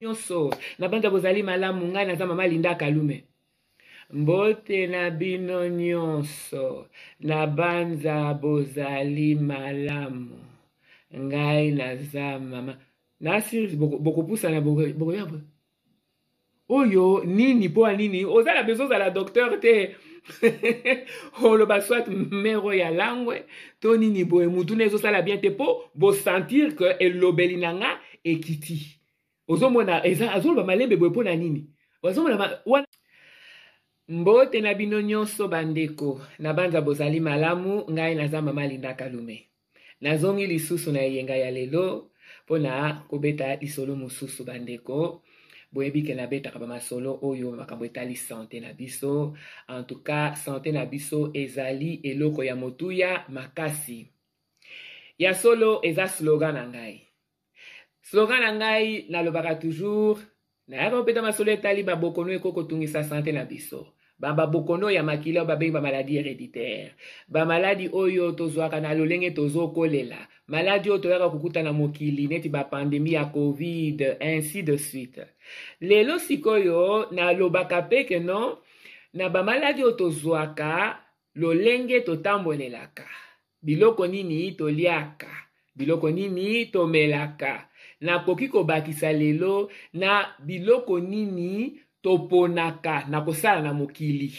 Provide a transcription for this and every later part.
nyonso na banza bozali malamu ngai naza mama Linda Kalume. Mbote na bino nyonso na banza bozali malamu ngai naza mama nasi bokopusa na bokoyaba oyo nini po nini ozala besoin la docteur te oloba soit mero ya langwe to nini boye mutu nezosala bien te po bo sentir que elobeli nanga ekiti ozomona eza azoloba malembe boye po na nini ozomona mbote na bino nyonso bandeko na banza bozali malamu ngai naza mama Linda Kalume nazongi lisusu na yenga ya lelo pona kobeta lisolo mosusu bandeko boyebi ke nabetaka bamasolo oyo makambo etali santé na biso. En tout cas santé na biso ezali eloko ya motuya makasi ya solo eza slogan na ngai. Slogan na ngai nalobaka toujours nayaka kopeta masolo etali babokono ekokotungisa santé na biso. Babokono ya makila babengi ba maladie héréditaire. Ba maladie oyo tozwaka na lolenge tozokolela. Maladie oyo toyaka kukuta na mokili neti ba pandémie ya Covid ainsi de suite. Lelo sikoyo na lobaka peke no na ba maladie oyo tozwaka lolenge totambolelaka. Biloko nini toliaka. Biloko nini tomelaka. Na koki kobakisa lelo na biloko nini toponaka na kosala na mokili.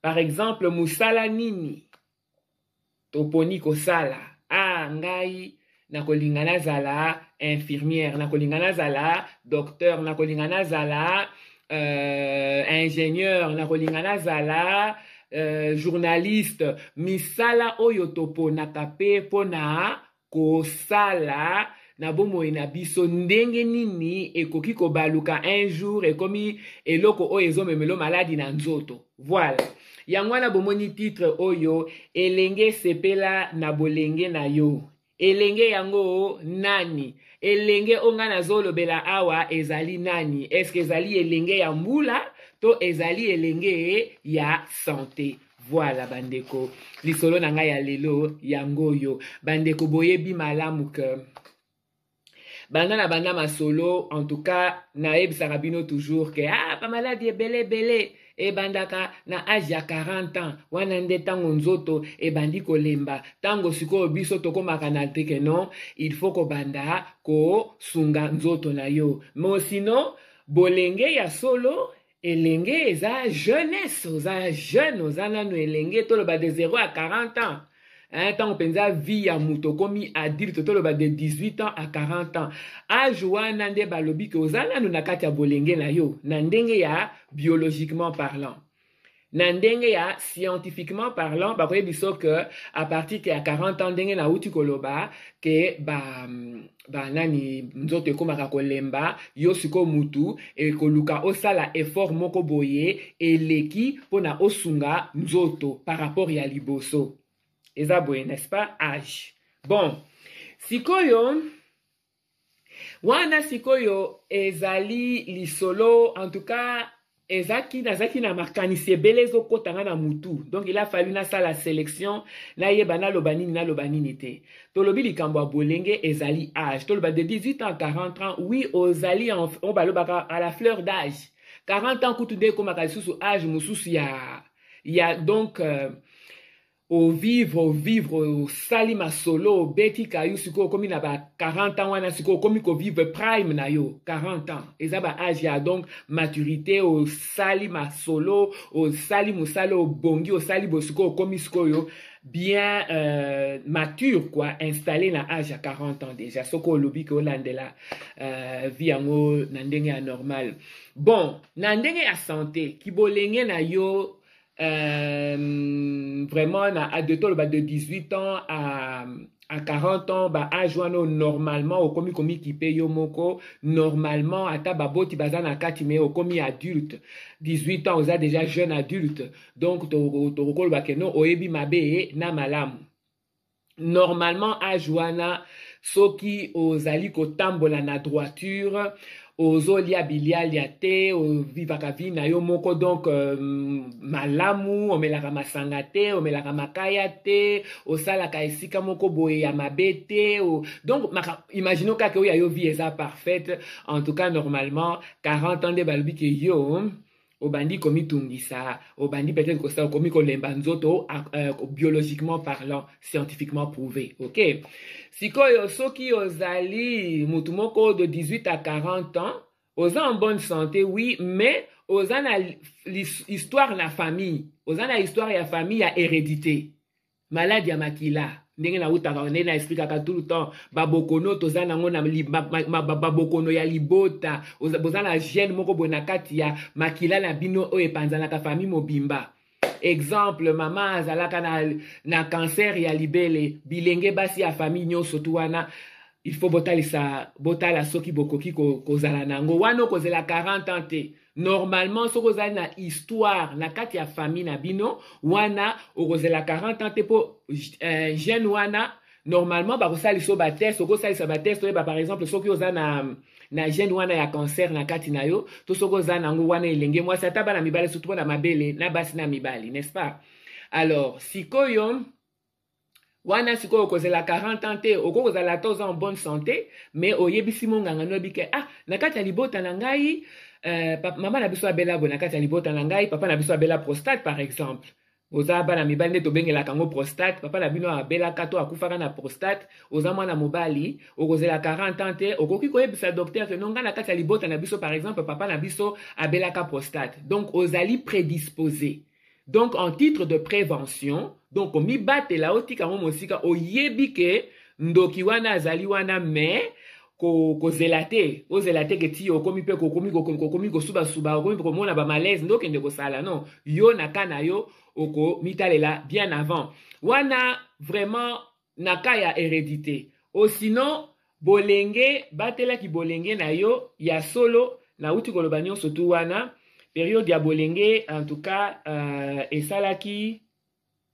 Par exemple, musala nini toponi kosala. Ngai nakolingana zala infirmière, nakolingana zala docteur, nakolingana zala ingénieur, nakolingana zala journaliste. Misala oyo toponaka pe pona kosala na bomoi na biso ndenge nini ekoki kobaluka un jour ekomi eloko oyo ezomemelo maladi na nzoto. Voilà. Yango na bomoni titre oyo elenge sepela na bolenge na yo. Elenge yango nani? Elenge onga nazolobela awa ezali nani? Eske ezali elenge ya mbula to ezali elenge ya santé? Voilà bandeko. Lisolo na ngai ya lelo yango yo. Bandeko boyebi malamu ke banda na banda masolo, en tout cas, naeb sarabino toujours que pa maladie belé e bandaka na âge ya 40 ans wana nde tango nzoto e bandi kolemba tango siko biso tokomaka na teke non il faut ko banda ko sunga nzoto na yo. Mais sinon bolenge ya solo elenge eza jeunesse, oza jeune, oza nanu elenge toloba de 0 à 40 ans. Tant penza vie ya muto komi adulte toloba de 18 ans à 40 ans. Âge wana nde balobi ke ozala no nakati ya bolenge na yo na ndenge ya biologiquement parlant. Na ndenge ya scientifiquement parlant bakoye biso que à partir ya 40 ans ndenge na uti koloba ke ba nani nzoto ekomaka kolemba yo siko mutu e koluka osala effort moko boye eleki pona osunga nzoto par rapport ya liboso. Eza boye, n'est-ce pas? Âge. Bon. Sikoyo. Wana sikoyo ezali lisolo. En tout cas, ezaki na makanisi belezo kotanga na mutu. Donc, il a fallu na sa la sélection. Na yeba na lobanini te. Tolobi likambo a bolenge ezali âge. Toloba de 18 ans à 40 ans. Oui, ozali on balobaka à la fleur d'âge. 40 ans kutunde komaka susu âge mususu ya donc au vivre salima solo beti kayu siko komi na ba 40 ans wana siko komi ko vivre prime na yo 40 ans eza ba âge ya donc maturité au salima solo au salimu salo bongi au salibo siko komi siko yo bien mature quoi installé na âge à 40 ans déjà soko lobi ko landela vie yango na ndenge ya normal. Bon na ndenge ya santé ki bolenge na yo vraiment na de 18 ans à 40 ans ba âge wana normalement okomi kipe yo moko normalement ata baboti baza na kati me okomi adulte 18 ans oza déjà jeune adulte donc to koloba ke no oyebi mabe na malamu normalement âge wana soki ozali kotambola na droiture ozolia bilialia te ovivaka vi na yo moko donc malamu omelaka masanga te omelaka makaya te osalaka esika moko boye ya mabe te donc imaginons kaka oyo ya yo vie eza parfaite en tout cas normalement 40 ans nde balobi ke yo obandi komi tungisa obandi peut-être kosala komi kolemba nzoto biologiquement parlant scientifiquement prouvé ok sikoyo soki ozali mutu moko de 18 à 40 ans oza en bonne santé oui mais oza na histoire na famille oza na histoire ya famille ya hérédité maladie ya makila ndenge na utaka ndenge na expliquaka tout le temps babokono toza nango na babokono ya libota boza na gene moko boye na kati ya makila na bino oyo epanzanaka famille mobimba exemple mama azalaka na cancer ya libele bilenge basi ya famille nyonso tu wana il faut botala soki bokoki kozala nango wana okozela 40 ans te normalement soki ozali na histoire na kati ya famille na bino wana okozela 40 ans te po jeune wana normalement bakosaliso bateste okosalisa bateste oyeba par exemple soki oza na gene wana ya cancer na kati na yo to soki oza nango wana elenge mwasi ata bana mibale surtout mpo na mabele na basi na mibali n'est-ce pas alors sikoyo wana sikoyo okozela 40 ans te okokozala ta oza en bonne santé mais oyebisi monganga noyebi ke na kati ya libota na ngai mama na biso abela boye na kati ya libota na ngai papa na biso abela prostate par exemple oza bana mibali nde tobengelaka yango prostate papa na bino abelaka to akufaka na prostate oza mwana mobali okozela 40 ans te okoki koyebisa docteur ke nonga na kati ya libota na biso par exemple papa na biso abelaka prostate donc ozali prédisposé donc en titre de prévention donc omibatela otika ngo mosika oyebi ke ndoki wana azali wana mais kozela te ozela te ke ti okomi mpe kokomi kosubasuba okomi komona bamalaise nde okende kosala non yo na ka na yo okomitalela bien avant wana vraiment na ka ya hérédité sinon bolenge batelaki bolenge na yo ya solo na uti koloba nyonso tu wana période ya bolenge en tout cas esalaki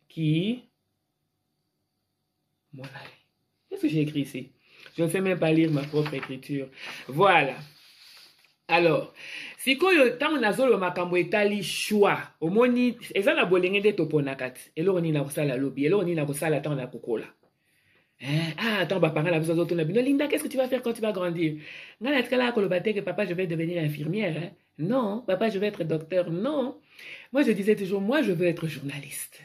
qui voilà qu'est-ce que j'ai écrit ici. Je ne sais même pas lire ma propre écriture. Voilà. Alors, sikoyo tango nazolo makambo etali choix. Omoni eza na bolenge de toponakati. Eloko ni na kosala lobi, eloko ni na kosala tango na kokola. Attends, papa, la besoin d'autres Linda, qu'est-ce que tu vas faire quand tu vas grandir? Que papa, je vais devenir infirmière. Hein? Non, papa, je vais être docteur. Non. Moi, je disais toujours, moi, je veux être journaliste.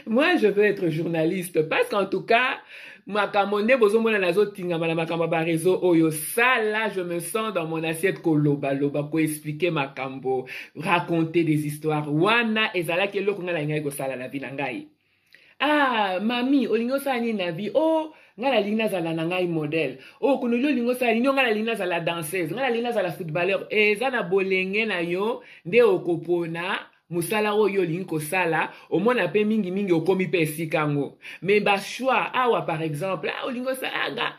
Moi, je veux être journaliste parce qu'en tout cas, makamone bozomona nazotinga na makamba ba réseau oyo ça là je me sens dans mon assiette koloba loba ko expliquer makambo raconter des histoires wana ezalaki eloko ngala ngai ko sala la vie na ngai mami olingo sala ni na vie ngala lina zala na ngai modèle kuno olingo sala ni ngala lina zala danseuse ngala lina zala footballeur ezana bolenge na yo nde okopona musala oyo lingi kosala omona pe mingi okomi pe esika ngo mais ba choix awa par exemple olingo sala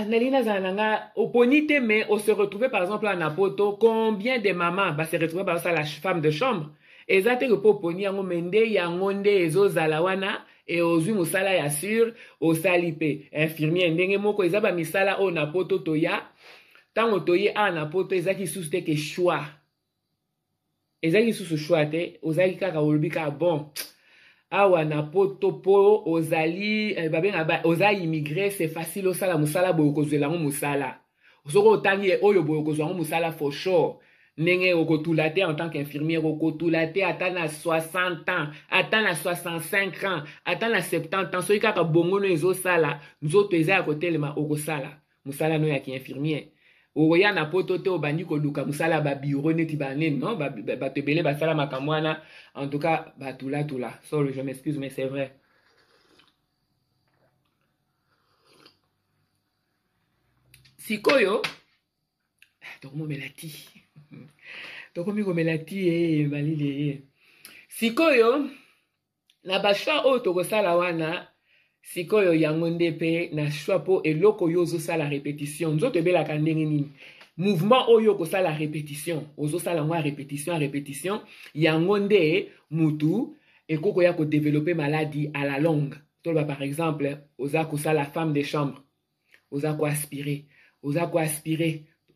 nalina zananga oponite mais on se retrouver par exemple à Napoto combien de mamans se retrouver par ça la femme de chambre ezate que poponi yango mende yango nde ezozala wana et ozwi musala ya sur osali pe infirmière ndenge moko ezaba misala o Napoto toya tango toye Napoto ezaki sous te que choix ezali sous choix te ozali kaka olobi ka bon awa na poto po ozali babenga oza immigré c'est facile osala musala boyo kozwela ngo musala soko otangi oyo boyo kozwa ngo musala for sure ndenge okotula te en tant qu'infirmière okotula te ata na 60 ans ata na 65 ans ata na 70 ans soki kaka bongono ezosala nzoto eza ya kotelema okosala musala no ya ki-infirmière oya na poto te obandi koluka musala ba bureau neti banene non batebele basala makambo wana en tout cas batula sorry je m'excuse mais c'est vrai sikoyo tokomomela ti malile sikoyo na bashwa oyo tokosala wana sikoyo yango nde pe na choix po eloko yo ozosala répétition nzoto ebelaka ndenge nini mouvement oyo kosala répétition ozosala ngo répétition yango nde mutu ekoko ya kodévelopper maladie à la longue toloba par exemple oza kosala femme de chambre oza koaspire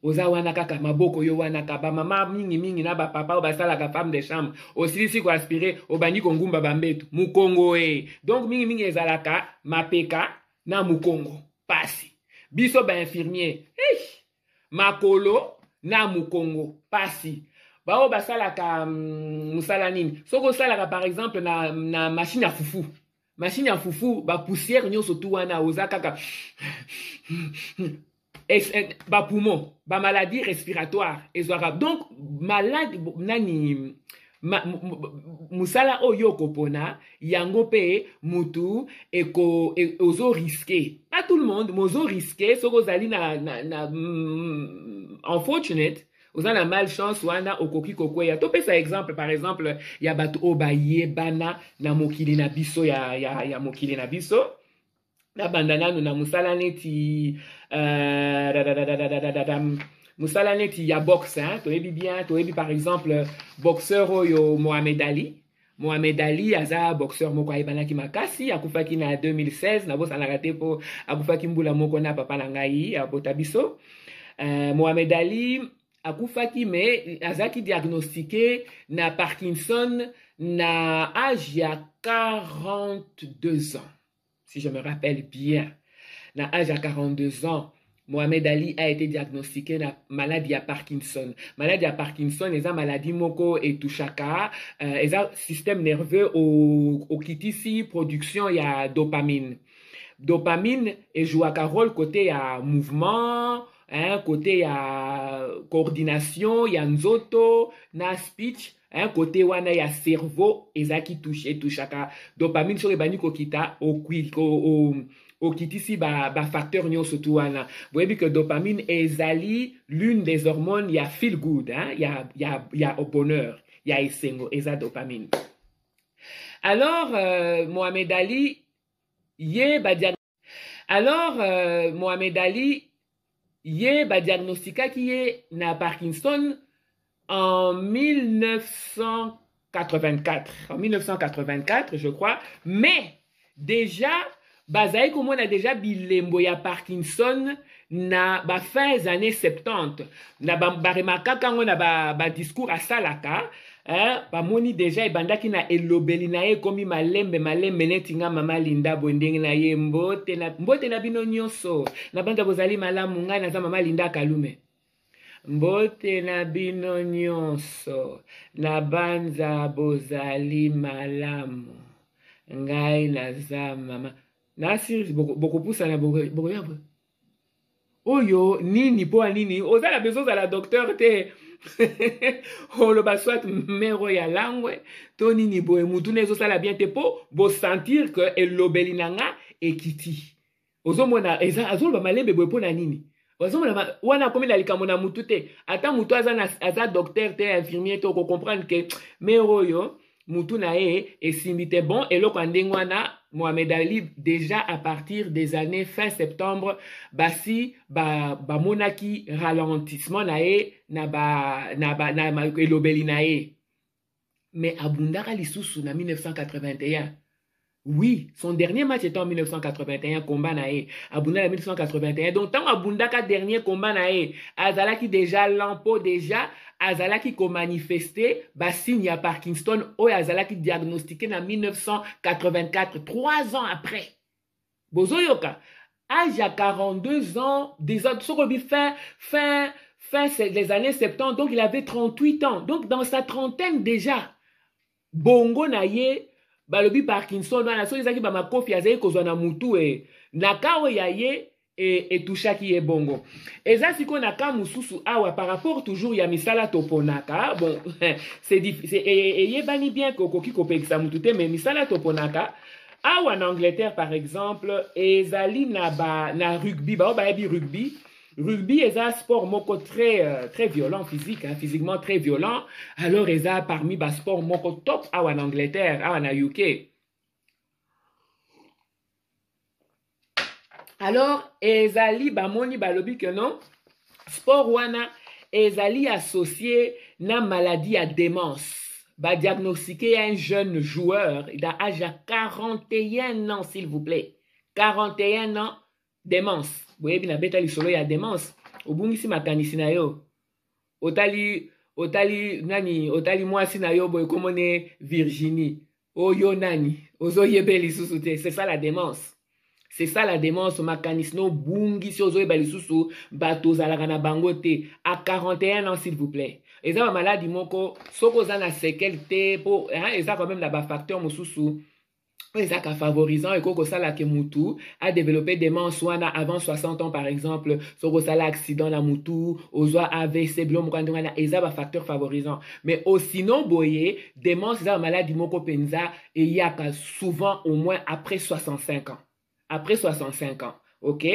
oza wana kaka maboko yo wana ka ba mama mingi mingi na ba papa o basala ka femme de chambre osilisi ko aspirer obandi kongumba bambetu mukongo donc mingi mingi ezalaka mapeka na mukongo pasi biso ba infirmier makolo na mukongo pasi bao basalaka musala nini soko salaka par exemple na machine à fufu machine à fufu ba poussière nyonso tu wana oza kaka ba poumon ba maladie respiratoire ezwaka donc malade nani musala oyo kopona yango pe mutu ozo risqué pas tout le monde mozo risqué soko zali na unfortunate oza na malchance wana okoki kokweya topesa exemple par exemple ya bato oyo bayebana na mokili na biso ya mokili na biso na banda nanu na musala neti musala neti ya boxe toyebi bien toyebi par exemple boxeur oyo Mohamed Ali aza boxeur moko ayebanaki makasi akufaki na 2016 nabosanaka te mpo akufaki mbula moko na papa na ngai abota biso Mohamed Ali akufaki me azaki diagnostiqué na Parkinson na âge ya 42 ans si je me rappelle bien na âge ya 42 ans Mohamed Ali a été diagnostiqué na maladie à Parkinson. Maladie à Parkinson, eza maladie moko etouchaka, eza système nerveux au kitisi production ya dopamine. Dopamine jouaka rôle côté ya mouvement, côté ya coordination, ya nzoto, na speech, côté wana ya cerveau, eza ki touchaka. Dopamine so ebani kokita okitisi ba facteur nyonso tu wana. Vous voyez que dopamine ezali l'une des hormones ya feel good, ya au bonheur, ya esengo, eza dopamine. Alors Mohamed Ali diagnostica qui est na Parkinson en 1984, je crois, mais déjà bazai komona déjà bilembo ya Parkinson na ba fin des années 70 na ba remarkaka ngo na ba discours asalaka bamoni déjà ebandaki na elobeli na ye komi malembe neti nga mama Linda bondenge na ye mbote na bino nyonso na banda bozali malamu ngai naza mama Linda Kalume mbote na bino nyonso na banza bozali malamu ngai naza mama nasi bokopusana bokoyabwe oyo nini po nini ozala besoin za la docteur te oloba soit mero ya langwe to nini boye mutu nezosala bien te po bo sentir que elobeli nanga ekiti ozomona azoloba malembe boye po na nini ozomona wana komi na likambo na mutu te ata mutu aza docteur te infirmier te okocomprendre ke mero yo mutu na ye esimbi te bon eloko andenge wana Mohamed Ali déjà à partir des années fin septembre basi monaki ralentissement na ye na elobeli na ye mais abundaka lisusu na 1981. Oui, son dernier match était en 1981, combat na ye. Abunda en 1981. Donc, tant abundaka dernier combat na ye, azalaki déjà lampo déjà, azalaki ko manifesté, signe ya Parkinson, azalaki diagnostiqué en 1984, 3 ans après. Bozoyoka, âge à 42 ans, déjà, fin des années 70, donc il avait 38 ans. Donc, dans sa trentaine déjà, bongo na ye, balobi Parkinson wana so ezaki ba makofi azali kozwa na mutu na kawo ya ye etushaki ye bongo eza siko na ka mususu awa par rapport toujours ya misala toponaka bon c'est yebani bien que okoki kopekisa mutu te mais misala toponaka awa na Angleterre par exemple ezali na rugby bayebi rugby est un sport moko très violent physiquement très violent. Alors ils ont parmi les sports moko top en Angleterre, en UK. Alors ezali bamoni balobi que non sport wana ezali associé na maladie à démence. Ba diagnostiquer un jeune joueur d'âge à 41 ans s'il vous plaît. 41 ans démence. Vous voyez, il y a démence. obungisi makanisi na yo. Otali mwasi na yo boy komone Virginie. Oyo nani, ozo yebe lisusu te. C'est ça la démence. C'est ça la démence, makanisi no bungi si ozo yebe lisusu bato zalaka na bango te. À 41 ans s'il vous plaît. Et ça, ma maladie moko, soko za na séquelle te, po, hein, et ça quand même la ba facteur mosusu. Et ça qui favorisant et koko sala ke mutu a développé des wana avant 60 ans par exemple, soko sala accident la mutu, ozwa AVC, blom kwandongana, et ça ba facteur favorisant. Mais au sinon boye, démence c'est une maladie moko penza et yaka souvent au moins après 65 ans. Après 65 ans. OK?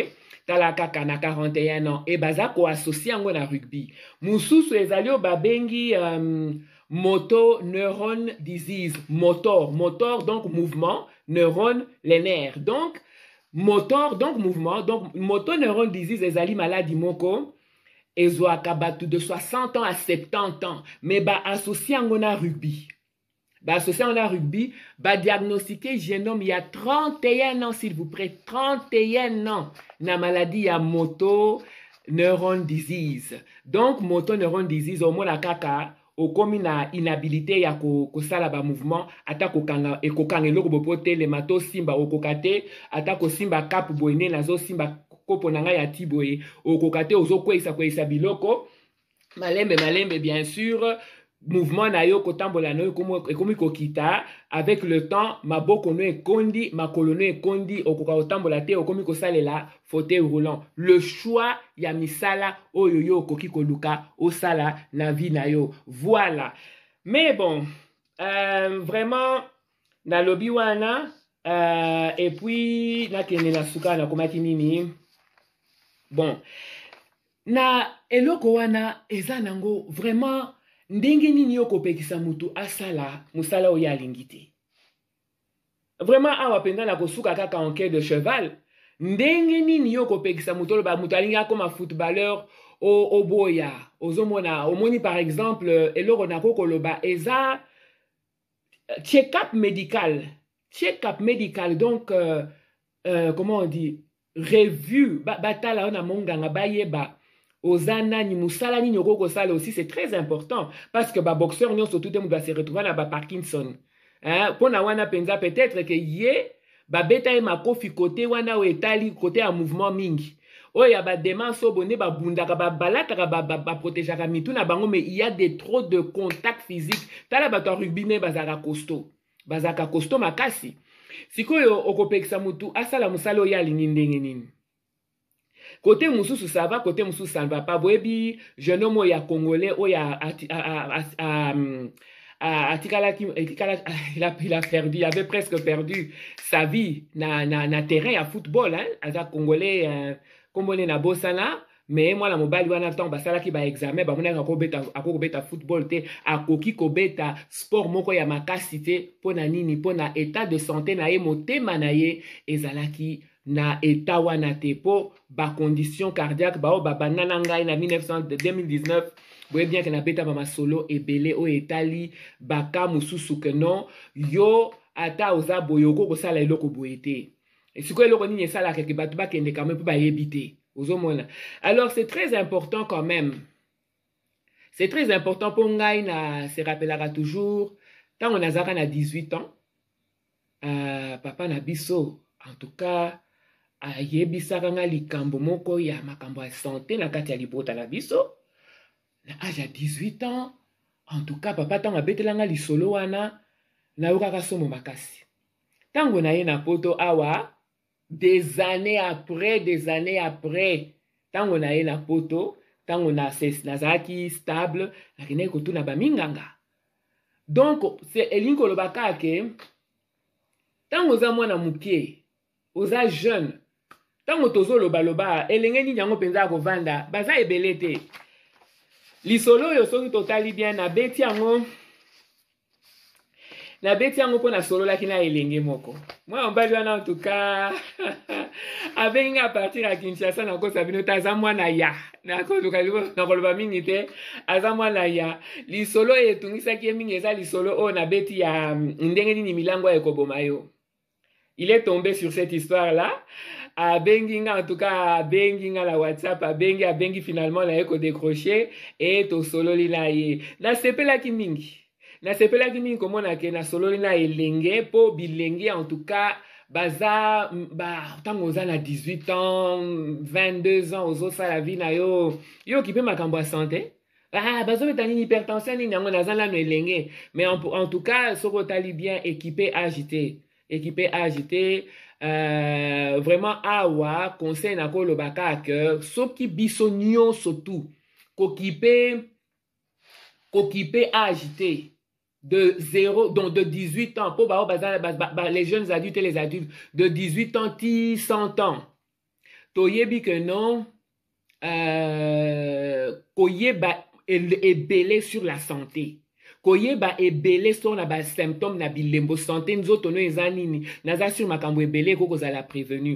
Talaka kana 41 ans et baza ko associé ngo na rugby. Mususu ezali o babengi motor neuron disease. Motor donc mouvement, neurone les nerfs. Donc motor donc mouvement, donc motor neuron disease ezali maladie moko ezwaka batu de 60 ans à 70 ans mais ba associé ngo na rugby. Associé on a rugby, diagnostiqué génome il y a 31 ans s'il vous plaît, 31 ans na maladie à motor neuron disease. Donc motor neuron disease au moins kaka au komi na inhabilité ya ko sala ba mouvement ata ko kanga e ko kanga loko bopote le mato simba okokate ata ko simba cap boyne na zo simba kopo nanga ya tiboye okokate ozo kwesa biloko malembe bien sûr. Mouvement na yo kotambola no ekomi kokita avec le temps maboko no ekondi makolo no ekondi okoka kotambola te okomi kosalela fauteuil roulant. Le choix ya misala oyo yo okoki koluka osala na vie na yo. Voilà. Mais bon, vraiment na lobi wana et puis na kene na suka na komaki nini. Bon, na eloko wana eza nango vraiment ndenge nini yo kopekisa mutu asala musala oyo alingi te. Vraiment awa penza na kosuka kaka en quai de cheval. Ndenge nini yo kopekisa mutu oloba mutu alingi akoma footballeur o boya. Ozomona omoni par exemple eloko na kokoloba eza check-up médical. Check-up médical donc comment on dit revue batala na monganga bayeba. Ozana ni musala ni nyoko sala aussi c'est très important parce que ba boxeur nyo surtout te doit se retrouver na ba Parkinson. Hein pona wana penza peut-être que yé ba beta e makofi côté wana o etali côté à mouvement mingi. Oya ba démence obone ba bundaka ba balaka ba protéger mitu na bango mais il y a trop de contact physique. Tala ba to rugby ne bazaka costaud. Bazaka costaud makasi. Sikoyo okopekisa mutu asala musala oya lingi ndenge nini. Côté mususu ça va, côté mususu ça ne va pas. Boebi, jeune homme ya congolais, il a perdu, il avait presque perdu sa vie na terrain à football, hein. Aza congolais, congolais na bosana, mais moi la mobile wana temps basala ki ba examen, ba mona ko beta football te, akoki ko beta sport moko ya makasi te, pona nini, pona état de santé na ye motema na ye ezalaki na eta wana te po ba condition cardiaque ba o ba banana ngai na 2019 boye bien que na beta ba masolo ebele o etali baka mususu que non yo ata oza boyoko ko sala eloko boyete et siko eloko nini sala ke batu ba kende quand même po ba yebite ozomona. Alors c'est très important quand même, c'est très important pour ngai na se rappellera toujours tant on azaka na 18 ans papa na biso en tout cas ayebisaka nga likambo moko ya makambo ya santé na kati ya libota na biso na âge ya 18 ans. En tout cas papa tango abetelanga lisolo wana nayokaka somo makasi. Tango na ye na poto awa des années après tango na ye na poto tango nazalaki stable nakendaki kotuna baminganga. Donc c'est elingi kolobaka ke tango oza mwana moke oza jeune tango tozo loba elenge nini yango penza kovanda baza ebele te. Lisolo yo soki totali bien na beti yango po na solo laki na elenge moko. Moi mbali wana en tout cas abengi à partir à Kinshasa na ko sabino taza mwana ya na ko koloba mingi te aza mwana ya. Lisolo etungisaki mingi eza lisolo o na beti ya ndenge nini milango ekoboma yo. Il est tombé sur cette histoire-là. abengi en tout cas abengi la WhatsApp abengi finalement na eko décrocher et to sololi na ye na sepelaki mingi komona ke na sololi na elenge po bilenge en tout cas baza ntango oza na 18 ans 22 ans ozosala vie na yo okipe makambo ya santé bazobeta nini hypertension nini yango naza nano elenge mais en tout cas soki otali bien équipé agité vraiment awa conseil nakoloba kaka soki biso nyonso tu kokipe agité de 0, donc de 18 ans, pour les jeunes adultes et les adultes, de 18 ans, 100 ans. Toyebi que non, koyeba ebele sur la santé. Koyeba ebele sur la symptôme na bilembo santé nzoto no ezanini. Naza sur makambo ebele koko za la prévenu.